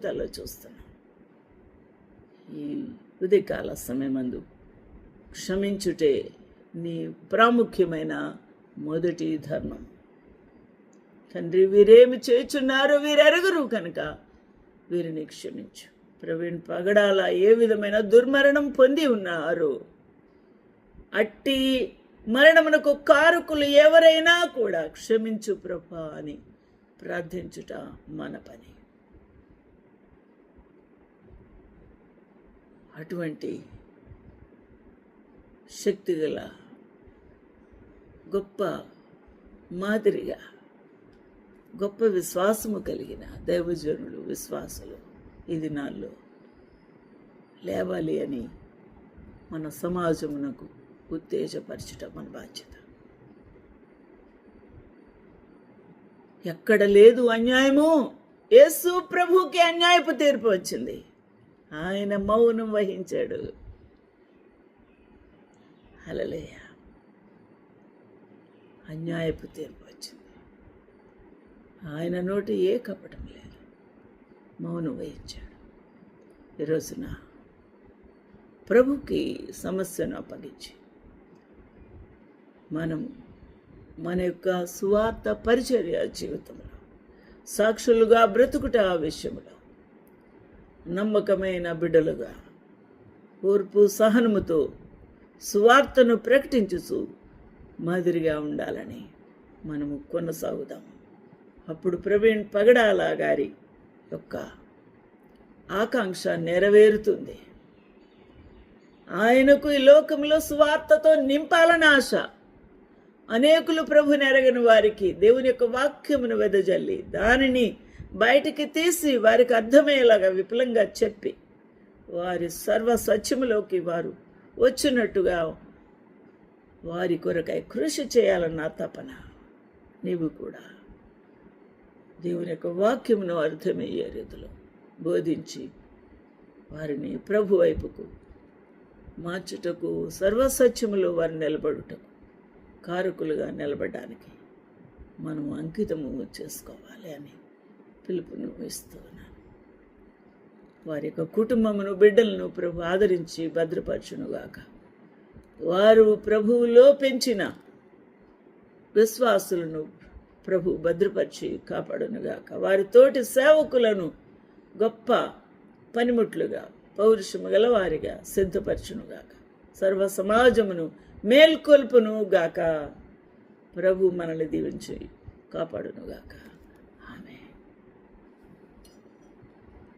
జీవితాల్లో చూస్తున్నాం. ఈ ఉదయకాల సమయమందు క్షమించుటే నీ ప్రాముఖ్యమైన మొదటి ధర్మం. తండ్రి, వీరేమి చేయుచున్నారో వీరెరగరు కనుక వీరిని క్షమించు. ప్రవీణ్ పగడాల ఏ విధమైన దుర్మరణం పొంది ఉన్నారు, అట్టి మరణమునకు కారకులు ఎవరైనా కూడా క్షమించు ప్రభా అని ప్రార్థించుట మన పని. అటువంటి శక్తిగల గొప్ప మాదిరిగా గొప్ప విశ్వాసము కలిగిన దైవజనులు, విశ్వాసులు ఈ దినాల్లో లేవాలి అని మన సమాజమునకు ఉత్తేజపరచటం మన బాధ్యత. ఎక్కడ లేదు అన్యాయము, యేసు ప్రభుకి అన్యాయపు తీర్పు వచ్చింది. ఆయన మౌనం వహించాడు. హల్లెలూయా. అన్యాయపు తీర్పు వచ్చింది. ఆయన నోటి ఏ కపటం లేదు, మౌనం వహించాడు. ఈరోజున ప్రభుకి సమస్యను అప్పగించి మనం మన యొక్క సువార్త పరిచర్య జీవితంలో సాక్షులుగా బ్రతుకుట ఆ విషయంలో నమ్మకమైన బిడ్డలుగా ఓర్పు సహనముతో సువార్తను ప్రకటించుచు మాదిరిగా ఉండాలని మనము కొనసాగుదాము. అప్పుడు ప్రవీణ్ పగడాల గారి యొక్క ఆకాంక్ష నెరవేరుతుంది. ఆయనకు ఈ లోకంలో సువార్తతో నింపాలని ఆశ. అనేకులు ప్రభుని ఎరగని వారికి దేవుని యొక్క వాక్యమును వెదజల్లి దానిని బయటికి తీసి వారికి అర్థమయ్యేలాగా విపులంగా చెప్పి వారి సర్వ సత్యములోకి వారు వచ్చినట్టుగా వారి కొరకై కృషి చేయాలన్న తపన. నీవు కూడా దేవుని యొక్క వాక్యమును అర్థమయ్యే రీతిలో బోధించి వారిని ప్రభు వైపుకు మార్చుటకు, సర్వసత్యములో వారు నిలబడుటకు, కారకులుగా నిలబడడానికి మనము అంకితము చేసుకోవాలి అని పిలుపును ఇస్తూ ఉన్నాను. వారి యొక్క కుటుంబమును, బిడ్డలను ప్రభు ఆదరించి భద్రపరచునుగాక. వారు ప్రభువులో పెంచిన విశ్వాసులను ప్రభు భద్రపరిచి కాపాడునుగాక. వారి తోటి సేవకులను గొప్ప పనిముట్లుగా, పౌరుషము గల వారిగా సిద్ధపరచునుగాక. సర్వ సమాజమును మేల్కొల్పును గాక. ప్రభు మనల్ని దీవించి కాపాడునుగాక.